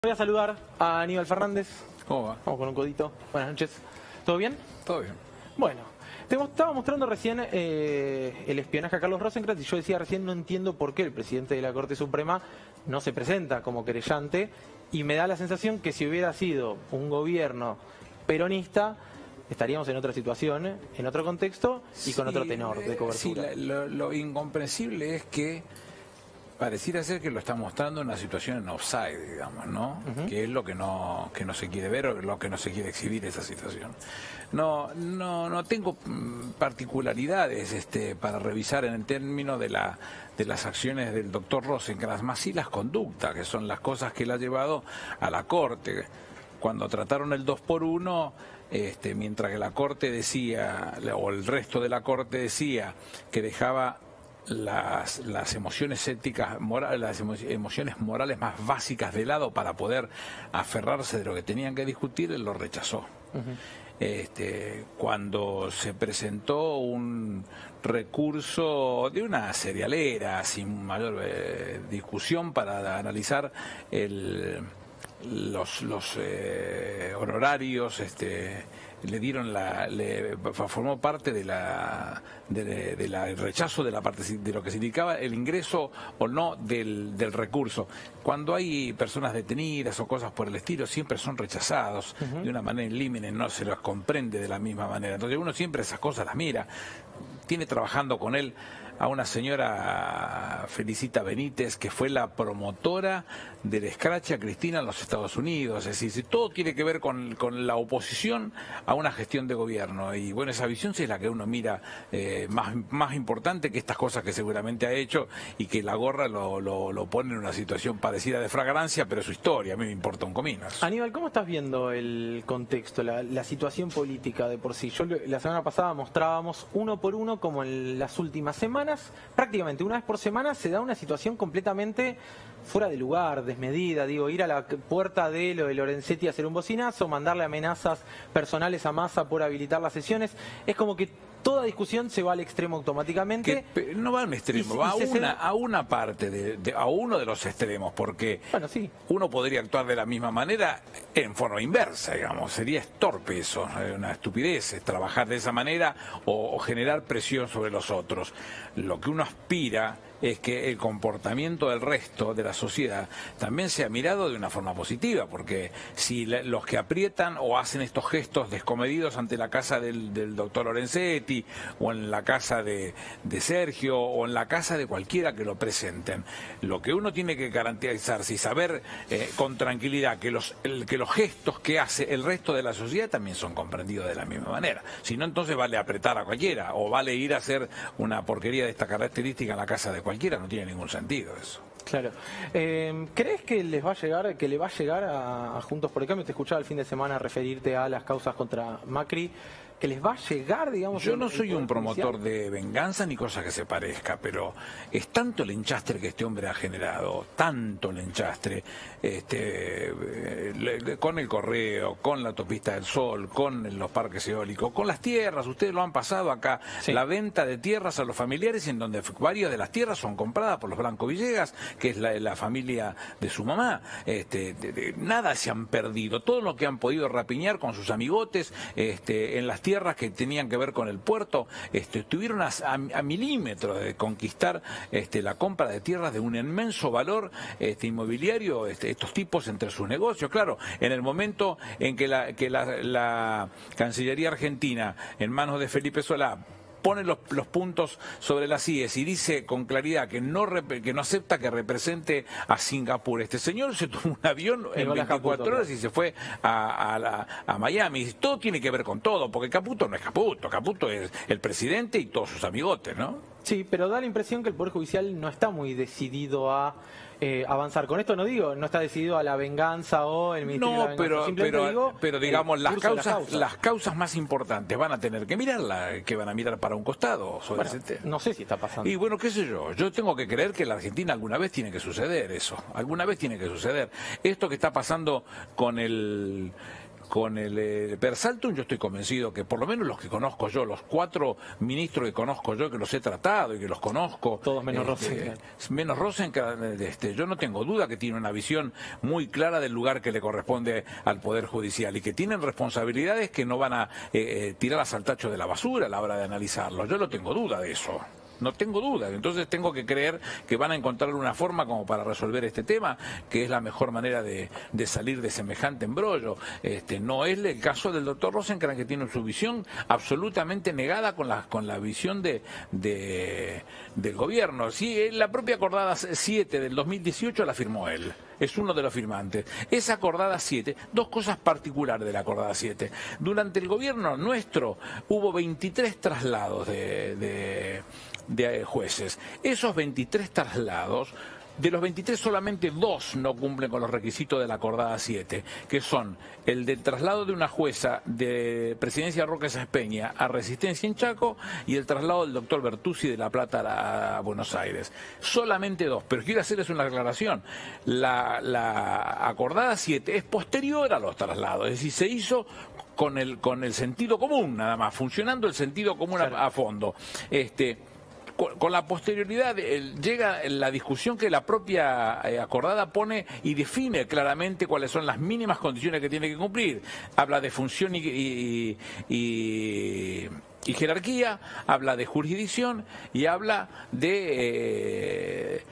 Voy a saludar a Aníbal Fernández. ¿Cómo va? Vamos con un codito. Buenas noches. ¿Todo bien? Todo bien. Bueno, te estaba mostrando recién el espionaje a Carlos Rosenkrantz y yo decía recién no entiendo por qué el presidente de la Corte Suprema no se presenta como querellante y me da la sensación que si hubiera sido un gobierno peronista estaríamos en otra situación, en otro contexto y con otro tenor de cobertura. Sí, lo incomprensible es que pareciera ser que lo está mostrando en una situación en offside, digamos, ¿no? Que es lo que no se quiere ver o lo que no se quiere exhibir esa situación. No tengo particularidades para revisar en el término de las acciones del doctor Rosenkrantz, más sí las conductas, que son las cosas que él ha llevado a la Corte. Cuando trataron el 2x1, mientras que la Corte decía, o el resto de la Corte decía, que dejaba las emociones éticas, las emociones morales más básicas de lado para poder aferrarse de lo que tenían que discutir, él lo rechazó. Cuando se presentó un recurso de una serialera sin mayor discusión para analizar los honorarios, le dieron formó parte del rechazo de la parte de lo que significaba el ingreso o no del recurso. Cuando hay personas detenidas o cosas por el estilo, siempre son rechazados de una manera in limine, no se los comprende de la misma manera. Entonces uno siempre esas cosas las mira. Tiene trabajando con él a una señora, Felicita Benítez, que fue la promotora del escrache a Cristina en los Estados Unidos. Es decir, todo tiene que ver con la oposición a una gestión de gobierno. Y bueno, esa visión sí es la que uno mira más importante que estas cosas que seguramente ha hecho, y que la gorra lo pone en una situación parecida de fragancia, pero es su historia, a mí me importa un comino. Aníbal, ¿cómo estás viendo el contexto, la situación política de por sí? La semana pasada mostrábamos uno por uno como en las últimas semanas, prácticamente una vez por semana se da una situación completamente fuera de lugar, desmedida. Digo, ir a la puerta de lo de Lorenzetti a hacer un bocinazo, mandarle amenazas personales a Massa por habilitar las sesiones. Es como que toda discusión se va al extremo automáticamente. No va a un extremo, va a una parte, a uno de los extremos, porque bueno, sí, uno podría actuar de la misma manera en forma inversa, digamos. Sería torpe eso, una estupidez trabajar de esa manera o generar presión sobre los otros. Lo que uno aspira es que el comportamiento del resto de la sociedad también sea mirado de una forma positiva, porque si los que aprietan o hacen estos gestos descomedidos ante la casa del doctor Lorenzetti, o en la casa de Sergio, o en la casa de cualquiera que lo presenten, lo que uno tiene que garantizarse y saber con tranquilidad que los gestos que hace el resto de la sociedad también son comprendidos de la misma manera. Si no, entonces vale apretar a cualquiera, o vale ir a hacer una porquería de esta característica en la casa de cualquiera, no tiene ningún sentido eso. Claro. ¿Crees que le va a llegar a Juntos por el Cambio? Te escuchaba el fin de semana referirte a las causas contra Macri. ¿Que les va a llegar, digamos? Yo no soy un promotor de venganza ni cosa que se parezca, pero es tanto el enchastre que este hombre ha generado, tanto el enchastre, con el correo, con la autopista del Sol, con los parques eólicos, con las tierras. Ustedes lo han pasado acá, sí. La venta de tierras a los familiares, en donde varias de las tierras son compradas por los Blanco Villegas, que es la familia de su mamá. Nada se han perdido, todo lo que han podido rapiñar con sus amigotes en las tierras que tenían que ver con el puerto, estuvieron a milímetros de conquistar la compra de tierras de un inmenso valor inmobiliario, estos tipos entre sus negocios. Claro, en el momento en que la Cancillería Argentina, en manos de Felipe Solá, pone los puntos sobre las IES y dice con claridad que no acepta que represente a Singapur. Este señor se tomó un avión en 24 horas y se fue a Miami. Y todo tiene que ver con todo, porque Caputo no es Caputo. Caputo es el presidente y todos sus amigotes, ¿no? Sí, pero da la impresión que el Poder Judicial no está muy decidido a avanzar. Con esto no digo, no está decidido a la venganza o el Ministerio de la Venganza. Pero digamos, las causas más importantes van a tener que mirarla, que van a mirar para un costado sobre ese tema. No sé si está pasando. Y bueno, qué sé yo tengo que creer que en la Argentina alguna vez tiene que suceder eso, alguna vez tiene que suceder. Esto que está pasando con con el Persaltum, yo estoy convencido que por lo menos los que conozco yo, los 4 ministros que conozco yo, que los he tratado y que los conozco, todos menos Rosenkrantz. Menos Rosenkrantz, yo no tengo duda que tiene una visión muy clara del lugar que le corresponde al Poder Judicial y que tienen responsabilidades que no van a tirar al tacho de la basura a la hora de analizarlo. Yo no tengo duda de eso. No tengo duda, entonces tengo que creer que van a encontrar una forma como para resolver este tema, que es la mejor manera de salir de semejante embrollo. No es el caso del doctor Rosenkrantz, que tiene su visión absolutamente negada con la visión del gobierno. Sí, la propia acordada 7 del 2018 la firmó él. Es uno de los firmantes. Esa acordada 7, 2 cosas particulares de la acordada 7. Durante el gobierno nuestro hubo 23 traslados de jueces. Esos 23 traslados, de los 23 solamente 2 no cumplen con los requisitos de la acordada 7, que son el del traslado de una jueza de Presidencia Roque Sáenz Peña a Resistencia en Chaco y el traslado del doctor Bertuzzi de La Plata a Buenos Aires. Solamente 2, pero quiero hacerles una aclaración. La acordada 7 es posterior a los traslados, es decir, se hizo con el sentido común, nada más, funcionando el sentido común a fondo. Con la posterioridad llega la discusión que la propia acordada pone y define claramente cuáles son las mínimas condiciones que tiene que cumplir. Habla de función y jerarquía, habla de jurisdicción y habla de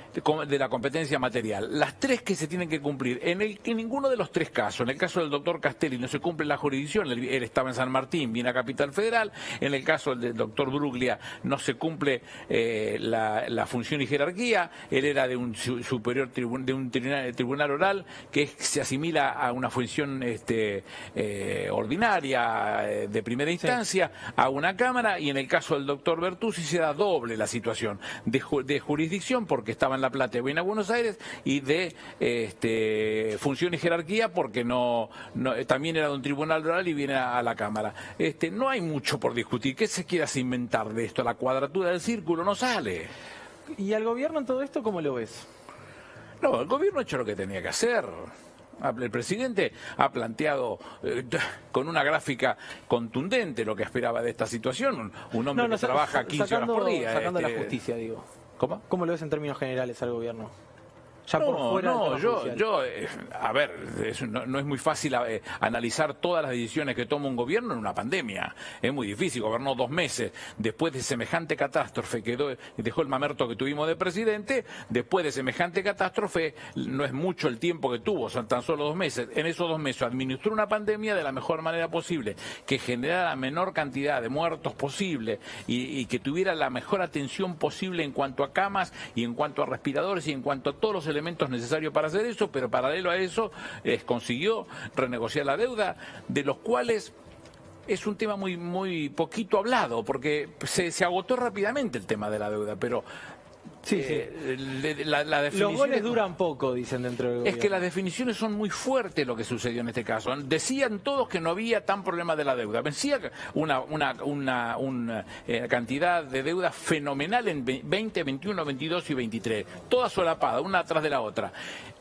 la competencia material. Las 3 que se tienen que cumplir. En ninguno de los 3 casos, en el caso del doctor Castelli no se cumple la jurisdicción, él estaba en San Martín, viene a Capital Federal. En el caso del doctor Bruglia no se cumple la función y jerarquía, él era de un superior de un tribunal oral que se asimila a una función ordinaria de primera instancia, a una Cámara, y en el caso del doctor Bertuzzi se da doble la situación de jurisdicción porque estaba en La Plata y viene a Buenos Aires, y de función y jerarquía porque también era de un tribunal oral y viene a la Cámara. No hay mucho por discutir. ¿Qué se quiere inventar de esto? La cuadratura del círculo no sale. ¿Y al gobierno en todo esto cómo lo ves? No, el gobierno ha hecho lo que tenía que hacer. El presidente ha planteado con una gráfica contundente lo que esperaba de esta situación. Un hombre que trabaja 15 horas por día. Sacando la justicia, digo. ¿Cómo? ¿Cómo lo ves en términos generales al gobierno? No, a ver, no es muy fácil analizar todas las decisiones que toma un gobierno en una pandemia. Es muy difícil. Gobernó 2 meses después de semejante catástrofe que dejó el mamerto que tuvimos de presidente. Después de semejante catástrofe, no es mucho el tiempo que tuvo, son tan solo 2 meses. En esos 2 meses administró una pandemia de la mejor manera posible, que generara la menor cantidad de muertos posible y que tuviera la mejor atención posible en cuanto a camas y en cuanto a respiradores y en cuanto a todos los elementos necesarios para hacer eso, pero paralelo a eso consiguió renegociar la deuda, de los cuales es un tema muy poquito hablado, porque se agotó rápidamente el tema de la deuda, pero sí. La definición, los goles duran poco, dicen dentro del gobierno. Es que las definiciones son muy fuertes lo que sucedió en este caso. Decían todos que no había tan problema de la deuda. Vencía una cantidad de deuda fenomenal en 20, 21, 22 y 23. Toda solapada, una atrás de la otra.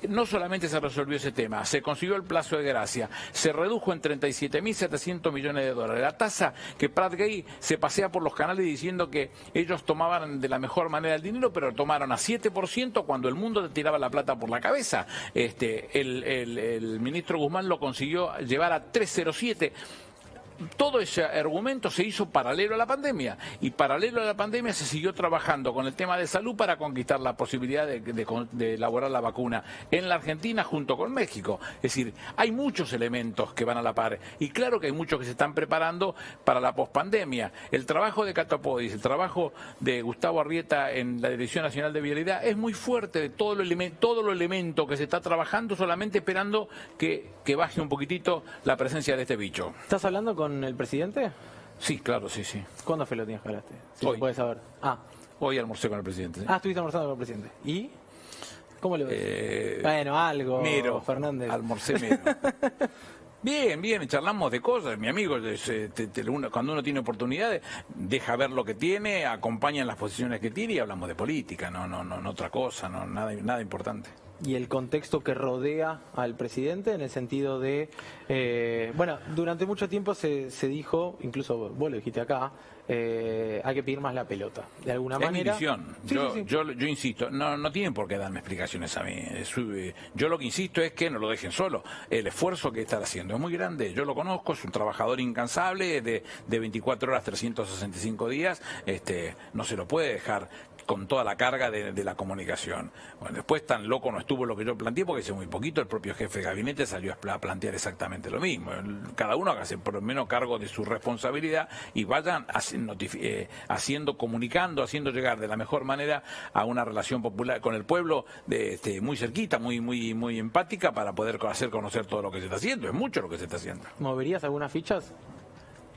No solamente se resolvió ese tema, se consiguió el plazo de gracia, se redujo en 37.700 millones de dólares. La tasa que Prat Gay se pasea por los canales diciendo que ellos tomaban de la mejor manera el dinero, pero tomaron a 7% cuando el mundo te tiraba la plata por la cabeza. El ministro Guzmán lo consiguió llevar a 3,07%. Todo ese argumento se hizo paralelo a la pandemia, y paralelo a la pandemia se siguió trabajando con el tema de salud para conquistar la posibilidad de elaborar la vacuna en la Argentina junto con México. Es decir, hay muchos elementos que van a la par, y claro que hay muchos que se están preparando para la pospandemia. El trabajo de Cato Podis, el trabajo de Gustavo Arrieta en la Dirección Nacional de Vialidad es muy fuerte, de todo lo elemento que se está trabajando, solamente esperando que baje un poquitito la presencia de este bicho. ¿Estás hablando con el presidente? Sí, claro, sí. ¿Cuándo fue la última vez que hablaste? Si Hoy. se puede saber. Hoy almorcé con el presidente. ¿Sí? Estuviste almorzando con el presidente. ¿Y? ¿Cómo lo ves? Bueno, algo, mero, Fernández. Almorcé mero. Bien, charlamos de cosas. Mi amigo, cuando uno tiene oportunidades, deja ver lo que tiene, acompaña en las posiciones que tiene y hablamos de política, no otra cosa, nada importante. y el contexto que rodea al presidente, en el sentido de, bueno, durante mucho tiempo se dijo, incluso vos lo dijiste acá, hay que pedir más la pelota, de alguna manera. Es mi visión. Sí. Yo insisto, no tienen por qué darme explicaciones a mí. Yo lo que insisto es que no lo dejen solo. El esfuerzo que están haciendo es muy grande. Yo lo conozco, es un trabajador incansable de 24 horas, 365 días. No se lo puede dejar con toda la carga de la comunicación. Bueno, después tan loco no estuvo lo que yo planteé, porque hace muy poquito el propio jefe de gabinete salió a plantear exactamente lo mismo. Cada uno hágase por lo menos cargo de su responsabilidad y vayan haciendo llegar de la mejor manera a una relación popular con el pueblo muy cerquita, muy empática, para poder hacer conocer todo lo que se está haciendo. Es mucho lo que se está haciendo. ¿Moverías algunas fichas?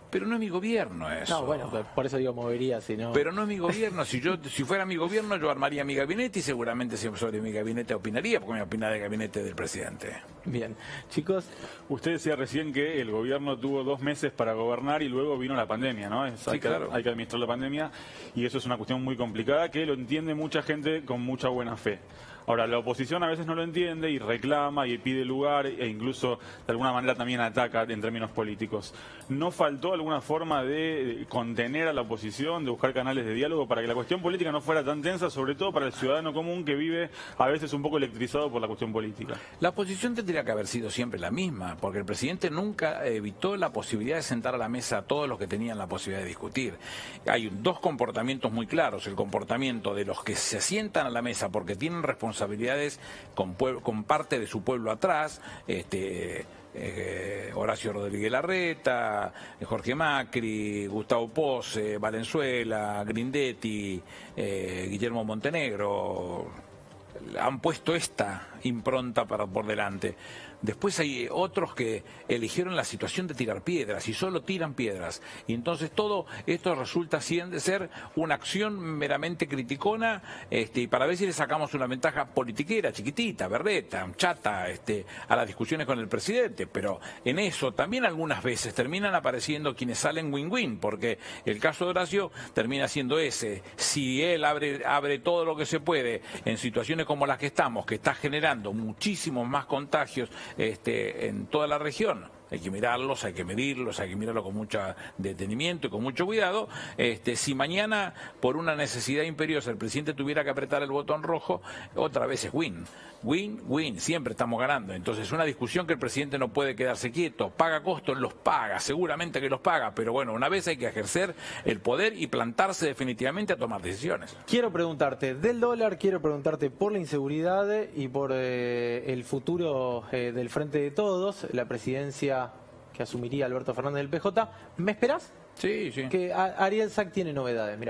Pero no es mi gobierno eso. No, bueno, por eso digo movería, si no... Pero no es mi gobierno. Si fuera mi gobierno, yo armaría mi gabinete y seguramente sobre mi gabinete opinaría, porque me opina del gabinete del presidente. Bien. Chicos... Usted decía recién que el gobierno tuvo 2 meses para gobernar y luego vino la pandemia, ¿no? Sí, claro. Hay que administrar la pandemia y eso es una cuestión muy complicada que lo entiende mucha gente con mucha buena fe. Ahora, la oposición a veces no lo entiende y reclama y pide lugar e incluso de alguna manera también ataca en términos políticos. ¿No faltó alguna forma de contener a la oposición, de buscar canales de diálogo para que la cuestión política no fuera tan tensa, sobre todo para el ciudadano común que vive a veces un poco electrizado por la cuestión política? La oposición tendría que haber sido siempre la misma, porque el presidente nunca evitó la posibilidad de sentar a la mesa a todos los que tenían la posibilidad de discutir. Hay 2 comportamientos muy claros: el comportamiento de los que se sientan a la mesa porque tienen responsabilidades con parte de su pueblo atrás, Horacio Rodríguez Larreta, Jorge Macri, Gustavo Pose, Valenzuela, Grindetti, Guillermo Montenegro. Han puesto esta impronta por delante. Después hay otros que eligieron la situación de tirar piedras y solo tiran piedras. Y entonces todo esto resulta ser una acción meramente criticona, y para ver si le sacamos una ventaja politiquera, chiquitita, berreta, chata, a las discusiones con el presidente. Pero en eso también algunas veces terminan apareciendo quienes salen win-win, porque el caso de Horacio termina siendo ese. Si él abre todo lo que se puede en situaciones como las que estamos, que está generando muchísimos más contagios en toda la región, hay que mirarlos, hay que medirlos, hay que mirarlo con mucho detenimiento y con mucho cuidado. Si mañana, por una necesidad imperiosa, el presidente tuviera que apretar el botón rojo, otra vez es win. Win, siempre estamos ganando. Entonces, una discusión que el presidente no puede quedarse quieto. ¿Paga costos? Los paga, seguramente que los paga, pero bueno, una vez hay que ejercer el poder y plantarse definitivamente a tomar decisiones. Quiero preguntarte del dólar, quiero preguntarte por la inseguridad y por el futuro del Frente de Todos, la presidencia que asumiría Alberto Fernández del PJ. ¿Me esperás? Sí. Que Ariel Sack tiene novedades, mirá.